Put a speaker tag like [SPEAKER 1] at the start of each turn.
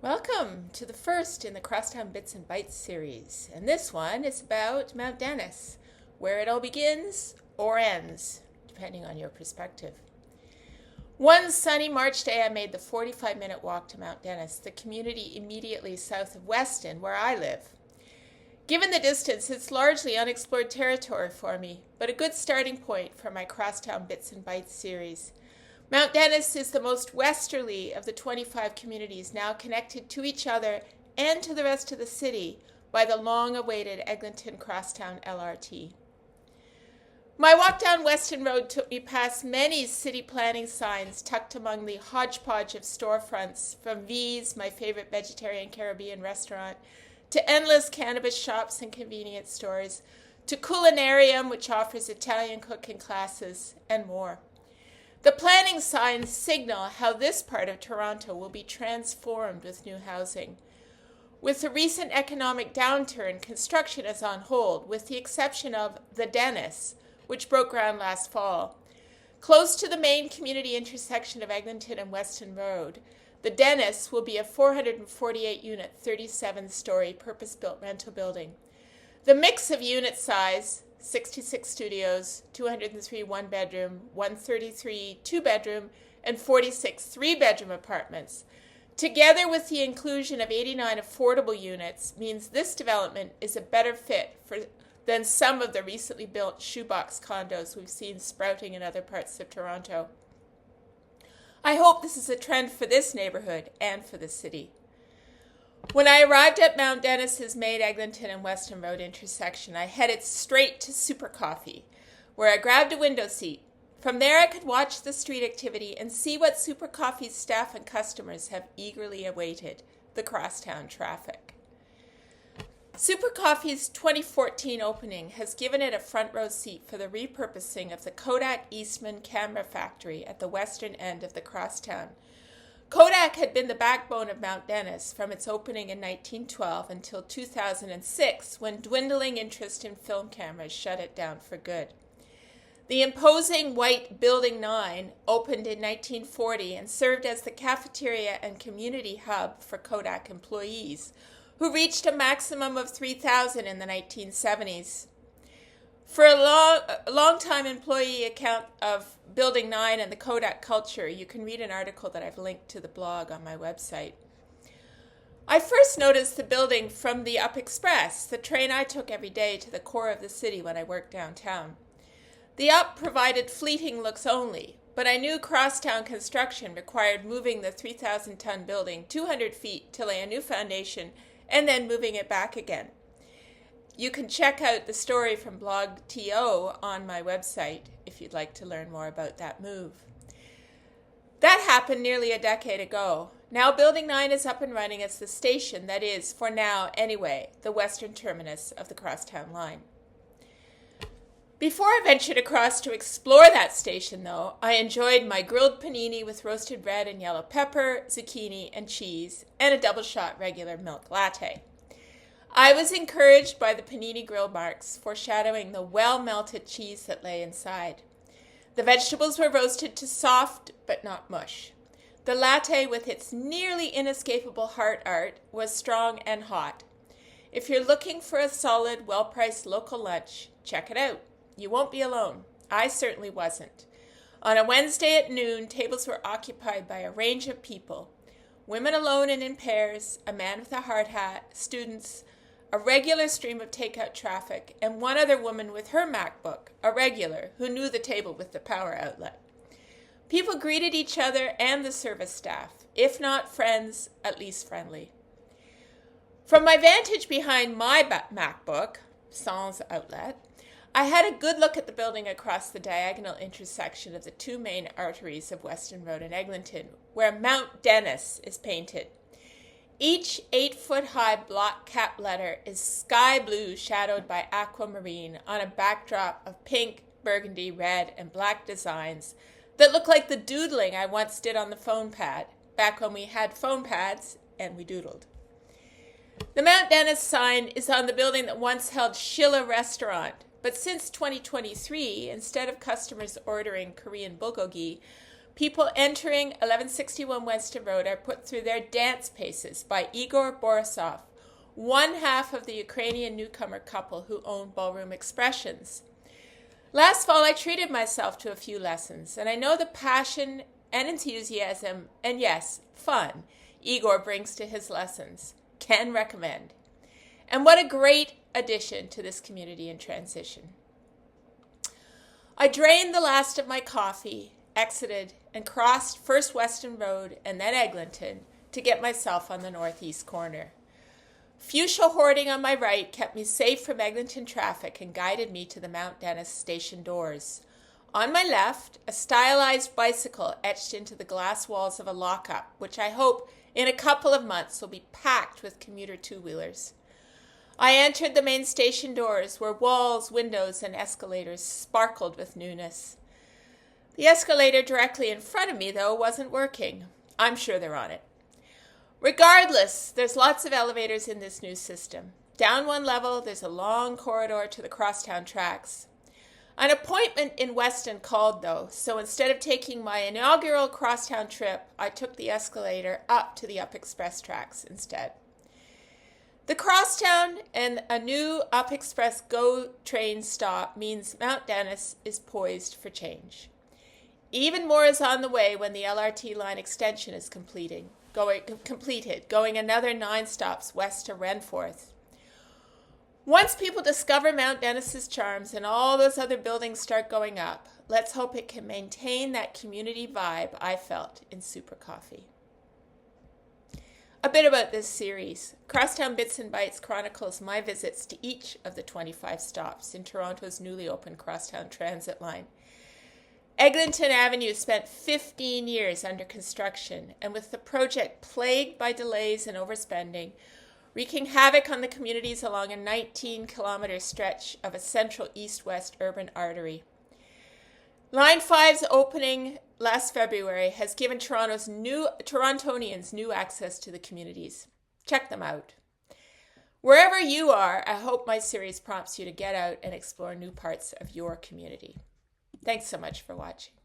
[SPEAKER 1] Welcome to the first in the Crosstown Bits and Bites series, and this one is about Mount Dennis, where it all begins or ends, depending on your perspective. One sunny March day, I made the 45-minute walk to Mount Dennis, the community immediately south of Weston, where I live. Given the distance, it's largely unexplored territory for me, but a good starting point for my Crosstown Bits and Bites series. Mount Dennis is the most westerly of the 25 communities now connected to each other and to the rest of the city by the long-awaited Eglinton Crosstown LRT. My walk down Weston Road took me past many city planning signs tucked among the hodgepodge of storefronts, from V's, my favorite vegetarian Caribbean restaurant, to endless cannabis shops and convenience stores, to Culinarium, which offers Italian cooking classes, and more. The planning signs signal how this part of Toronto will be transformed with new housing. With the recent economic downturn, construction is on hold, with the exception of the Dennis, which broke ground last fall. Close to the main community intersection of Eglinton and Weston Road, the Dennis will be a 448-unit, 37-story purpose-built rental building. The mix of unit size, 66 studios, 203 one-bedroom, 133 two-bedroom, and 46 three-bedroom apartments, together with the inclusion of 89 affordable units, means this development is a better fit than some of the recently built shoebox condos we've seen sprouting in other parts of Toronto. I hope this is a trend for this neighborhood and for the city. When I arrived at Mount Dennis's main Eglinton and Weston Road intersection, I headed straight to Super Coffee, where I grabbed a window seat. From there, I could watch the street activity and see what Super Coffee's staff and customers have eagerly awaited: the crosstown traffic. Super Coffee's 2014 opening has given it a front row seat for the repurposing of the Kodak Eastman camera factory at the western end of the crosstown. Kodak had been the backbone of Mount Dennis from its opening in 1912 until 2006, when dwindling interest in film cameras shut it down for good. The imposing white Building 9 opened in 1940 and served as the cafeteria and community hub for Kodak employees, who reached a maximum of 3,000 in the 1970s. For a long-time employee account of Building 9 and the Kodak culture, you can read an article that I've linked to the blog on my website. I first noticed the building from the Up Express, the train I took every day to the core of the city when I worked downtown. The Up provided fleeting looks only, but I knew crosstown construction required moving the 3,000-ton building 200 feet to lay a new foundation and then moving it back again. You can check out the story from Blog TO on my website if you'd like to learn more about that move. That happened nearly a decade ago. Now Building 9 is up and running as the station that is, for now anyway, the western terminus of the Crosstown line. Before I ventured across to explore that station, though, I enjoyed my grilled panini with roasted red and yellow pepper, zucchini, and cheese, and a double-shot regular milk latte. I was encouraged by the panini grill marks, foreshadowing the well-melted cheese that lay inside. The vegetables were roasted to soft, but not mush. The latte, with its nearly inescapable heart art, was strong and hot. If you're looking for a solid, well-priced local lunch, check it out. You won't be alone. I certainly wasn't. On a Wednesday at noon, tables were occupied by a range of people: women alone and in pairs, a man with a hard hat, students, a regular stream of takeout traffic, and one other woman with her MacBook, a regular, who knew the table with the power outlet. People greeted each other and the service staff, if not friends, at least friendly. From my vantage behind my MacBook, sans outlet, I had a good look at the building across the diagonal intersection of the two main arteries of Weston Road and Eglinton, where Mount Dennis is painted. Each 8-foot-high block cap letter is sky blue, shadowed by aquamarine on a backdrop of pink, burgundy, red, and black designs that look like the doodling I once did on the phone pad, back when we had phone pads and we doodled. The Mount Dennis sign is on the building that once held Schiller Restaurant, but since 2023, instead of customers ordering Korean bulgogi, People entering 1161 Weston Road are put through their dance paces by Igor Borisov, one half of the Ukrainian newcomer couple who own Ballroom Expressions. Last fall, I treated myself to a few lessons, and I know the passion and enthusiasm, and yes, fun, Igor brings to his lessons. Can recommend. And what a great addition to this community in transition. I drained the last of my coffee, exited, and crossed first Weston Road and then Eglinton to get myself on the northeast corner. Fuchsia hoarding on my right kept me safe from Eglinton traffic and guided me to the Mount Dennis station doors. On my left, a stylized bicycle etched into the glass walls of a lockup, which I hope in a couple of months will be packed with commuter two-wheelers. I entered the main station doors where walls, windows, and escalators sparkled with newness. The escalator directly in front of me, though, wasn't working. I'm sure they're on it. Regardless, there's lots of elevators in this new system. Down one level, there's a long corridor to the Crosstown tracks. An appointment in Weston called, though, so instead of taking my inaugural Crosstown trip, I took the escalator up to the Up Express tracks instead. The Crosstown and a new Up Express GO train stop means Mount Dennis is poised for change. Even more is on the way when the LRT line extension is completed, going another 9 stops west to Renforth. Once people discover Mount Dennis's charms and all those other buildings start going up, let's hope it can maintain that community vibe I felt in Super Coffee. A bit about this series. Crosstown Bits and Bites chronicles my visits to each of the 25 stops in Toronto's newly opened Crosstown Transit line. Eglinton Avenue spent 15 years under construction, and with the project plagued by delays and overspending, wreaking havoc on the communities along a 19-kilometer stretch of a central east-west urban artery. Line 5's opening last February has given Torontonians new access to the communities. Check them out. Wherever you are, I hope my series prompts you to get out and explore new parts of your community. Thanks so much for watching.